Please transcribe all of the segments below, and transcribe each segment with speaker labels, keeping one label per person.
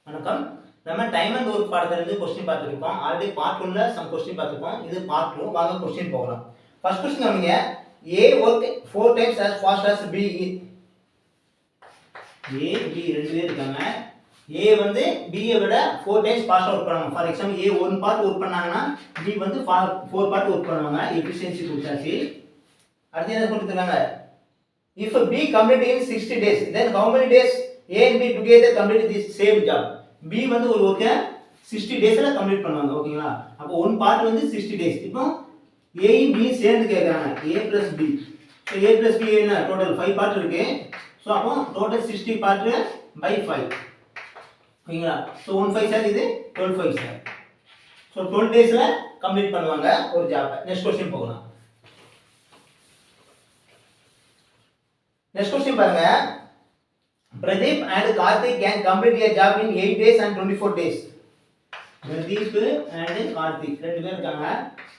Speaker 1: வணக்கம். நம்ம time and work பாடத்திலிருந்து question பார்த்துருக்கோம். ஆல்ரெடி பார்ட் 1ல சம் கொஸ்டின் பார்த்துருக்கோம். இது பார்ட் 2. வாங்க கொஸ்டின் போகலாம். ஃபர்ஸ்ட் கொஸ்டின் கவனிங்க. A work 4 times as fast as B. A, B ரெண்டு பேர் இருக்காங்க. A வந்து B ஐ விட 4 times ஃபாஸ்டா ஒர்க் பண்ணுவாங்க. For example A 1 part work பண்ணாங்கன்னா B வந்து 4 பார்ட் ஒர்க் பண்ணுவாங்க. எஃபிஷியன்சி கொடுத்தாச்சு. அடுத்து என்ன கொடுத்திருக்காங்க? If B complete in 60 days, then how many days A and B together complete this same job? B வந்து ஒரு ஒர்க்க 60 டேஸ்ல கம்ப்ளீட் பண்ணுவாங்க. ஓகேங்களா? அப்போ ஒன் பார்ட் வந்து 60 டேஸ். இப்போ A யும் B சேர்ந்து கேக்குறாங்க. A plus B. So A plus B என்ன டோட்டல் 5 பார்ட் இருக்கு. சோ அப்போ டோட்டல் 60 பார்ட் by 5. ஓகேங்களா? சோ 1 5 சார் இது 12 5 சார். சோ 12 டேஸ்ல கம்ப்ளீட் பண்ணுவாங்க ஒரு ஜாப். நெக்ஸ்ட் क्वेश्चन போகலாம். Next question பாருங்க. Pradeep and Karthik can complete a job in 8 days and 24 days. Pradeep and Karthik ரெண்டு பேர் இருக்காங்க.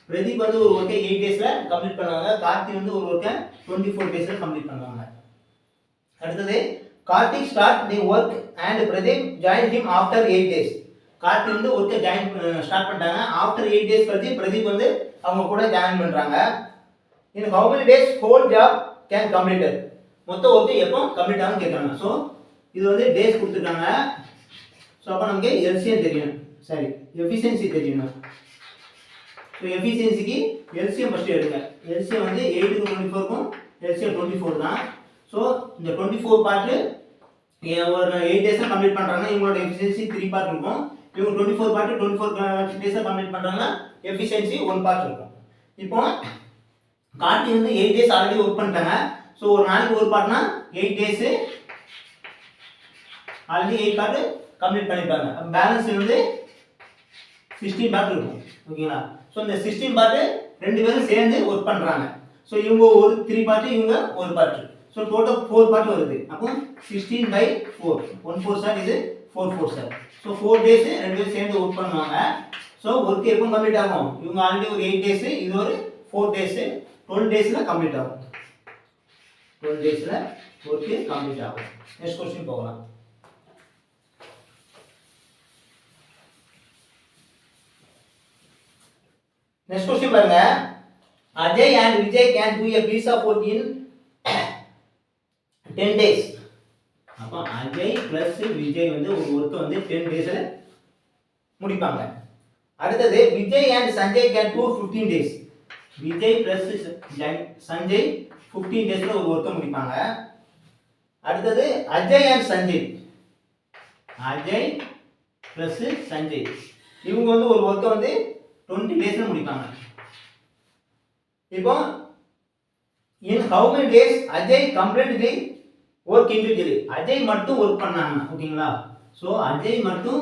Speaker 1: Pradeep வந்து ஒரு ஒர்க்க 8 டேஸ்ல கம்ப்ளீட் பண்ணுவாங்க. Karthik வந்து ஒரு ஒர்க்க 24 டேஸ்ல கம்ப்ளீட் பண்ணுவாங்க. அடுத்து Karthik start the work and Pradeep joined him after 8 days. Karthik வந்து ஒர்க்க ஸ்டார்ட் பண்ணிட்டாங்க. After 8 days கழிச்சு Pradeep வந்து அவங்க கூட ஜாயின் பண்றாங்க. In how many days whole job can completed? மொத்த ஒர்க் எப்போ கம்ப்ளீட் ஆகும் கேக்குறாங்க. சோ இது வந்து டேஸ் கொடுத்துட்டாங்க. சோ அப்ப நமக்கு எல்சிஎம் தெரியணும். சரி, எஃபிஷியன்சி தெரியணும். சோ எஃபிஷியன்சிக்கு எல்சிஎம் ஃபர்ஸ்ட் எடுங்க. எல்சிஎம் வந்து 8 க்கு 24 க்கும் எல்சிஎம் 24 தான். சோ இந்த 24 பார்ட் ஒரு 8 டேஸ்ல கம்ப்ளீட் பண்றாங்க. இவங்களோட எஃபிஷியன்சி 3 பார்ட் இருக்கும். இவங்க 24 பார்ட் 24 டேஸ்ல கம்ப்ளீட் பண்றாங்க. எஃபிஷியன்சி 1 பார்ட் இருக்கும். இப்போ கார்த்தி வந்து 8 டேஸ் ஆல்ரெடி வொர்க் பண்ணிட்டாங்க. சோ ஒரு நாளைக்கு ஒரு பார்ட்னா 8 டேஸ் ஆல்ரெடி 8 பார்ட் கம்ப்ளீட் பண்ணிட்டாங்க. பேலன்ஸ் வந்து 16 பார்ட் இருக்கும். ஓகேங்களா? சோ இந்த 16 பார்ட் ரெண்டு பேரும் சேர்ந்து வொர்க் பண்றாங்க. சோ இவங்க ஒரு 3 பார்ட் இவங்க ஒரு பார்ட். சோ டோட்டல் 4 பார்ட் வருது. அப்போ 16/4 1 4 சார் இது 4 4 சார். சோ 4 டேஸ் ரெண்டு பேரும் சேர்ந்து வொர்க் பண்ணுவாங்க. சோ வொர்க் எப்போ கம்ப்ளீட் ஆகும்? இவங்க ஆல்ரெடி ஒரு 8 டேஸ் இது ஒரு 4 டேஸ் 12 டேஸ்ல கம்ப்ளீட் ஆகும். 12 டேஸ்ல ஒர்க் கம்ப்ளீட் ஆகும். நெக்ஸ்ட் क्वेश्चन போகலாம். நெக்ஸ்ட் क्वेश्चन பாருங்க. Ajay and Vijay can do a piece of work in 10 days. அப்ப Ajay plus Vijay வந்து ஒரு ஒர்க் வந்து 10 டேஸ்ல முடிப்பாங்க. அடுத்து Vijay and Sanjay can do 15 days. Vijay plus Sanjay 15 டேஸ்ல ஒரு ஒர்க்க முடிப்பாங்க. அடுத்து அஜய் and சஞ்சய். அஜய் பிளஸ் சஞ்சய் இவங்க வந்து ஒரு ஒர்க்க வந்து 20 டேஸ்ல முடிப்பாங்க. இப்போ in how many days Ajay complete the work individually? Ajay மட்டும் வொர்க் பண்ணாங்க. ஓகேங்களா? சோ அஜய் மட்டும்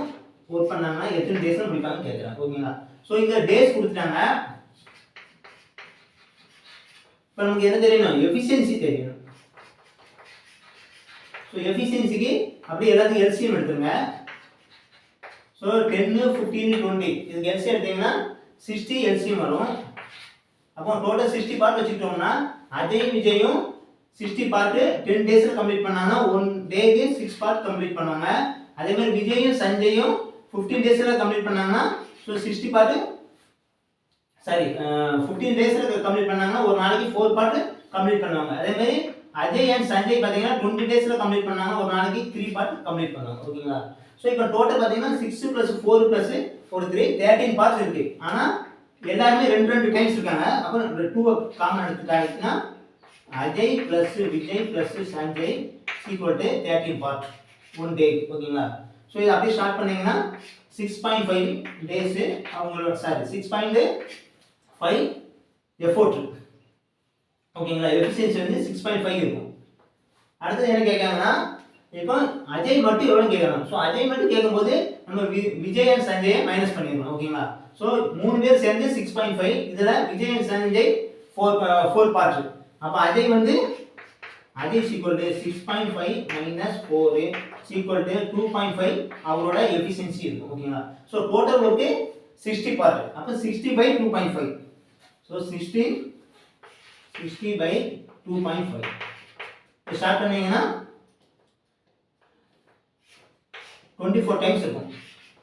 Speaker 1: வொர்க் பண்ணாங்கன்னா எத்தனை டேஸ்ல முடிப்பாங்க கேக்குறாங்க. ஓகேங்களா? சோ இங்க டேஸ் கொடுத்துட்டாங்க. இப்போ நமக்கு என்ன தெரியணும்? எஃபிஷியன்சி தெரியணும். சோ எஃபிஷியன்சிக்கு அப்படியே எல்லாத்துக்கும் எல்சிஎம் எடுத்துங்க. சோ 10 15 20 இதுக்கு எல்சிஎம் எடுத்தீங்கன்னா 60 எல்சிஎம் வரும். அப்போ டோட்டல் 60 பார்ட் வச்சிட்டோம்னா அஜய் விஜயும் 60 பார்ட் 10 டேஸ்ல கம்ப்ளீட் பண்ணாங்கன்னா 1 டேக்கு 6 பார்ட் கம்ப்ளீட் பண்ணுவாங்க. அதே மாதிரி விஜயும் சஞ்சயும் 15 டேஸ்ல கம்ப்ளீட் பண்ணாங்கன்னா சோ 60 பார்ட் சரி 15 டேஸ்ல கம்ப்ளீட் பண்ணாங்கன்னா ஒரு நாளைக்கு 4 பார்ட் கம்ப்ளீட் பண்ணுவாங்க. அதே மாதிரி அஜய் and சஞ்சய் பாத்தீங்கன்னா 20 டேஸ்ல கம்ப்ளீட் பண்ணாங்க. ஒரு நாளைக்கு 3 பார்ட் கம்ப்ளீட் பண்ணுவாங்க. ஓகேங்களா? சோ இப்போ டோட்டல் பாத்தீங்கன்னா 6 + 4 + ஒரு 3 13 பார்ட்ஸ் இருக்கு. ஆனா எல்லாரும் ரெண்டு ரெண்டு டைம்ஸ் இருக்காங்க. அப்ப 2 காமன் எடுத்துட்டாங்கன்னா அஜய் + விஜய் + சஞ்சய் = 13 பார்ட் 1 டே. ஓகேங்களா? சோ இத அப்படியே ஸ்டார்ட் பண்ணீங்கன்னா 6.5 டேஸ் அவங்களோட சாரி 6.5 எஃபோர்ட். ஓகேங்களா? எஃபிஷியன்சி வந்து 6.5 இருக்கும். அடுத்து என்ன கேக்குறாங்கன்னா இப்போ அஜய் மட்டும் எவ்வளவு கேக்குறாங்க. சோ அஜய் மட்டும் கேக்கும்போது நம்ம விஜய் and சஞ்சயை மைனஸ் பண்ணிரணும். ஓகேங்களா? சோ மூணு பேர் சேர்ந்து 6.5 இதுல விஜய் and சஞ்சய் 4 பார்ட். அப்ப அஜய் வந்து அஜய் = 6.5 - 4 = 2.5 அவரோட எஃபிஷியன்சி இருக்கும். ஓகேங்களா? So total work 60 part. அப்ப 60/2.5. சோ 60/2.5 ஸ்டார்ட் பண்ணீங்கன்னா 24 டைம்ஸ் இருக்கும்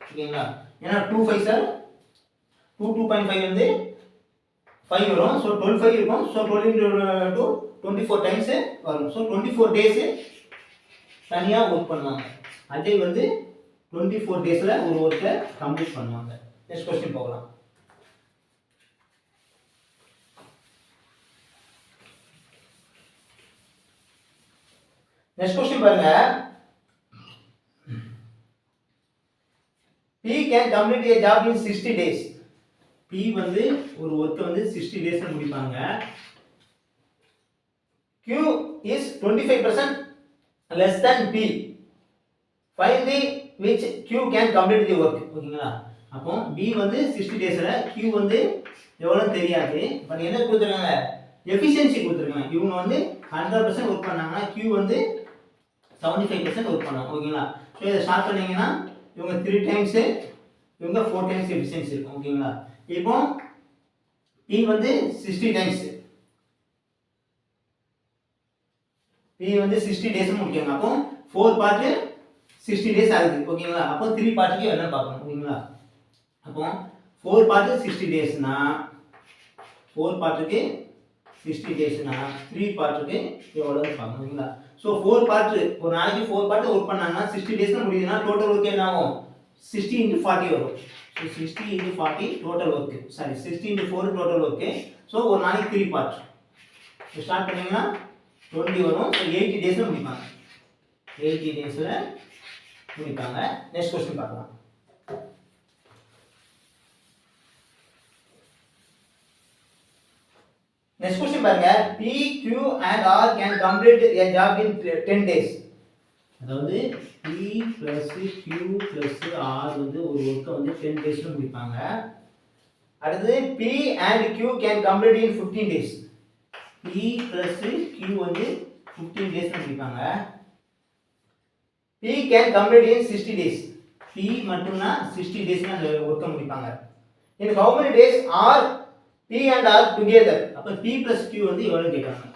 Speaker 1: ஓகேங்களா. ஏன்னா 2 5 சார் 2.5 வந்து 5 வரும். ஸோ 12 இருக்கும். ஸோ 12 × 2 24 டைம்ஸ் வரும். ஸோ 24 டேஸ் தனியாக ஒர்க் பண்ணுவாங்க. அதே வந்து 24 டேஸில் ஒரு ஒர்க்கை கம்ப்ளீட் பண்ணுவாங்க. நெக்ஸ்ட் கொஸ்டின் போகலாம். நெக்ஸ்ட் கொஸ்டின் பாருங்க. P can complete a job in 60 days. P வந்து ஒரு ஒர்க்கை வந்து 60 டேஸ்ல முடிப்பாங்க. Q is 25% less than P. Find the which Q can complete the work. ஓகேங்களா. அப்போ B வந்து 60 டேஸ்ல Q வந்து எவ்வளவு தெரியாது. பட் என்ன கொடுத்திருக்காங்க? எஃபிஷியன்சி கொடுத்திருக்காங்க. இவங்க வந்து 100% வொர்க் பண்ணாங்கன்னா Q வந்து 75% வொர்க் பண்ணாங்க. ஓகேங்களா. ஸோ இதை ஸ்டார்ட் பண்ணீங்கன்னா இவங்க 3 டைம்ஸ் இவங்க 4 டைம்ஸ் எஃபிஷியன்சி இருக்கும். ஓகேங்களா. இப்போ P வந்து 60 டைம்ஸ் P வந்து 60 டேஸ் முடிக்கணும். அப்போ 4 பார்ட் 60 டேஸ் ஆகுது. ஓகேங்களா. அப்போ 3 பார்ட்டுக்கு என்ன பார்க்கணும். ஓகேங்களா. அப்போ 4 பார்ட் 60 டேஸ்னா 4 பார்ட்டுக்கு 60 டேஸ்னா 3 பார்ட்டுக்கு எவ்வளோன்னு பார்க்கணும். ஓகேங்களா. ஸோ 4 பார்ட் ஒரு நாளைக்கு 4 பார்ட் ஒர்க் பண்ணாங்கன்னா 60 டேஸ்ல முடியுதுன்னா டோட்டல் ஒர்க் என்ன ஆகும்? 60 × 40 வரும். So 60 × 40 total work. Sorry 60 × 4 total work. So ஒரு நாளைக்கு 3 பார்ட் ஸ்டார்ட் பண்ணீங்கன்னா 20 வரும். ஸோ 80 டேஸில் முடிப்பாங்க. 80 டேஸில் முடிப்பாங்க. நெக்ஸ்ட் கொஸ்டின் பார்க்கலாம். நெக்ஸ்ட் கொஸ்டின் பாருங்க. P, Q and R can complete a job in 10 days. அதாவது P plus Q plus R வந்து ஒரு ஒர்க்கை வந்து 10 டேஸ்ல முடிப்பாங்க. அடுத்து P and Q can complete in 15 days. P plus Q வந்து 15 டேஸ்ல முடிப்பாங்க. P can complete in 60 days. P மட்டும்னா 60 டேஸ்ல அந்த ஒர்க்கை முடிப்பாங்க. In how many days are P and R together? அப்ப P plus Q வந்து எவ்வளவு கேக்குறாங்க?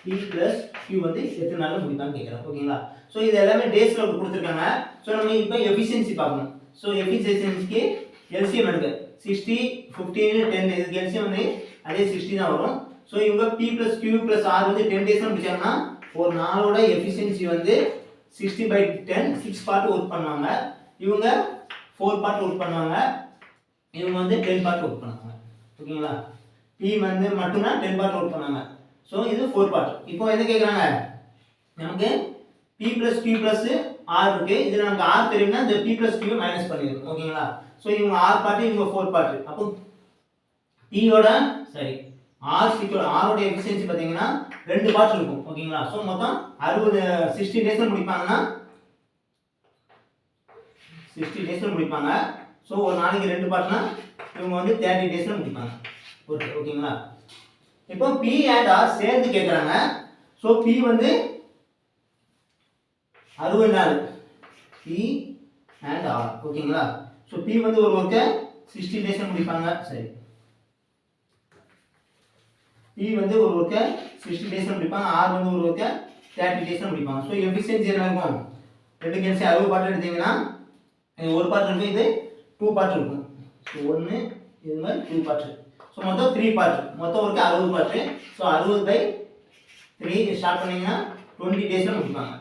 Speaker 1: P plus Q வந்து எத்தனை நாள்ல முடிப்பாங்க கேக்குறாங்க. ஓகேங்களா. சோ இது எல்லாமே டேஸ்ல கொடுத்திருக்காங்க. சோ நம்ம இப்போ எஃபிஷியன்சி பார்க்கணும். சோ எஃபிஷியன்சிக்கு LCM எடுங்க. 60 15 10 இதுக்கு LCM வந்து அதே 60 தான் வரும். சோ இவங்க P plus Q plus R வந்து 10 டேஸ்ல முடிச்சாங்கன்னா ஒரு நாளோட எஃபிஷியன்சி வந்து 60/10 6 பார்ட் வொர்க் பண்ணுவாங்க. இவங்க 4 பார்ட் வொர்க் பண்ணுவாங்க. இவங்க வந்து 10 பார்ட் வொர்க் பண்ணுவாங்க. ஓகேங்களா. P வந்து மட்டும்னா 10 பார்ட் வொர்க் பண்ணாங்க. சோ இது 4 பார்ட். இப்போ என்ன கேக்குறாங்க? நமக்கு P plus Q plus R இருக்கு. இதுல நமக்கு R தெரியும்னா இந்த P plus Q மைனஸ் பண்ணிடணும். ஓகேங்களா. சோ இவங்க R பார்ட் இவங்க 4 பார்ட். அப்போ P ஓட சரி R சீக்வல் R ஓட எஃபிஷியன்சி பாத்தீங்கன்னா 2 பார்ட் இருக்கும். ஓகேங்களா. சோ மொத்தம் 60 டேஸ்ல முடிப்பாங்கன்னா 60 டேஸ்ல முடிப்பாங்க. சோ ஒரு நாளைக்கு 2 பார்ட்னா இவங்க வந்து 30 டேஸ்ல முடிப்பாங்க. ஓகேங்களா. இப்போ P and R சேர்ந்து கேக்குறாங்க. சோ P வந்து 60 நாள் P and R. ஓகேங்களா. சோ P வந்து ஒரு ஒர்க்கை 60 டேஸ்ல முடிப்பாங்க. சரி P வந்து ஒரு ஒர்க்கை 60 டேஸ்ல முடிப்பாங்க. R வந்து ஒரு ஒர்க்கை 30 டேஸ்ல முடிப்பாங்க. சோ எஃபிஷியன்சி என்ன இருக்கும்? ரெண்டு கேன்சி 60 பார்ட் எடுத்தீங்கன்னா இது ஒரு பார்ட் இருக்கு, இது 2 பார்ட் இருக்கும். சோ 1 இது மாதிரி 2 பார்ட். சோ மொத்தம் 3 பார்ட். மொத்தம் ஒர்க் 60 பார்ட். சோ 60/3 ஸ்டார்ட் பண்ணீங்கன்னா 20 டேஸ்ல முடிப்பாங்க.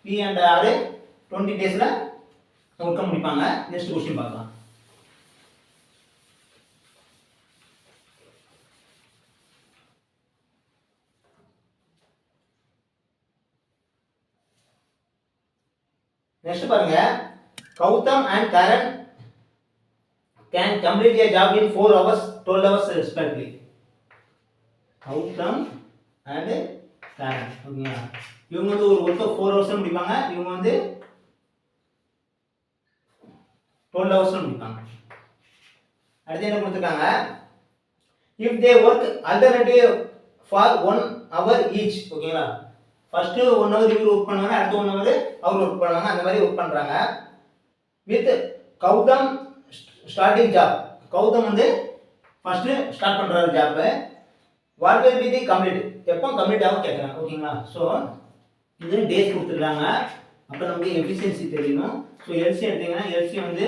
Speaker 1: P and R 20 டேஸ்ல ஒர்க் முடிப்பாங்க. நெக்ஸ்ட் क्वेश्चन பார்க்கலாம். நெக்ஸ்ட் பாருங்க. Gautham and Karan can complete a job in 4 hours 12 hours respectively. Gautham and Karan. ஓகேங்களா. இவங்க வந்து ஒரு ஒர்க்க 4 ஹவர்ஸ்ல முடிப்பாங்க. இவங்க வந்து 12 ஹவர்ஸ்ல முடிப்பாங்க. அடுத்து என்ன கொடுத்திருக்காங்க? if they work alternative for 1 hour each. ஓகேங்களா. ஃபர்ஸ்ட் 1 hour இவங்க வர்க் பண்ணுவாங்க, அடுத்து 1 hour அவர் வர்க் பண்ணுவாங்க. அந்த மாதிரி வர்க் பண்றாங்க. with Gautam starting job. Gautam வந்து ஃபர்ஸ்ட் ஸ்டார்ட் பண்றாரு job. what will be the complete? எப்போ கம்ப்ளீட் ஆகும் கேக்குறாங்க. ஓகேங்களா. சோ இது டேஸ் கொடுத்திருக்காங்க. அப்போ நமக்கு எஃபிஷியன்சி தெரியணும். ஸோ எல்சி எடுத்தீங்கன்னா எல்சி வந்து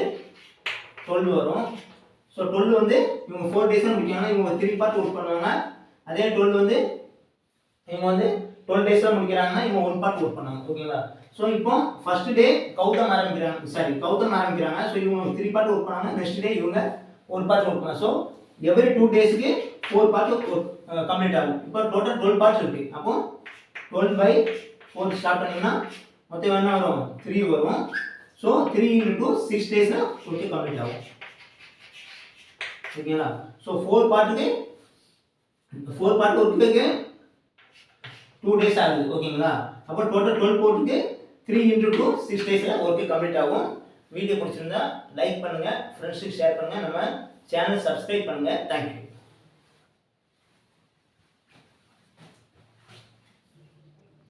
Speaker 1: 12 வரும். ஸோ 12 வந்து இவங்க 4 டேஸில் முடிக்காங்கன்னா இவங்க 3 பார்ட் ஒர்க் பண்ணுவாங்க. அதே 12 வந்து இவங்க வந்து 12 டேஸில் முடிக்கிறாங்கன்னா இவங்க 1 பார்ட் ஒர்க் பண்ணுவாங்க. ஓகேங்களா? ஸோ இப்போ ஃபர்ஸ்ட் டே கௌதம் ஆரம்பிக்கிறாங்க. ஸோ இவங்க 3 பார்ட் ஒர்க் பண்ணாங்க. நெக்ஸ்ட் டே இவங்க 1 பார்ட் ஒர்க் பண்ணாங்க. ஸோ எவ்ரி 2 டேஸ்க்கு 4 பார்ட் கம்ப்ளீட் ஆகும். இப்போ டோட்டல் 12 பார்ட்ஸ் இருக்கு. அப்போ 12/4 ஸ்டார்ட் பண்ணீங்கன்னா மொத்தம் என்ன வரும்? 3 வரும். ஸோ 3 into 6 டேஸ்ல ஒர்க் கம்ப்ளீட் ஆகும். ஓகேங்களா? ஸோ 4 பார்ட் ஒர்க்குக்கு 2 டேஸ் ஆகுது. ஓகேங்களா? அப்போ டோட்டல் 12 போட்டுக்கு 3 into 2 6 டேஸ்ல ஒர்க் கம்ப்ளீட் ஆகும். வீடியோ பிடிச்சிருந்தா லைக் பண்ணுங்க, ஃப்ரெண்ட்ஸுக்கு ஷேர் பண்ணுங்க, நம்ம சேனல் சப்ஸ்கிரைப் பண்ணுங்க. தேங்க்யூ.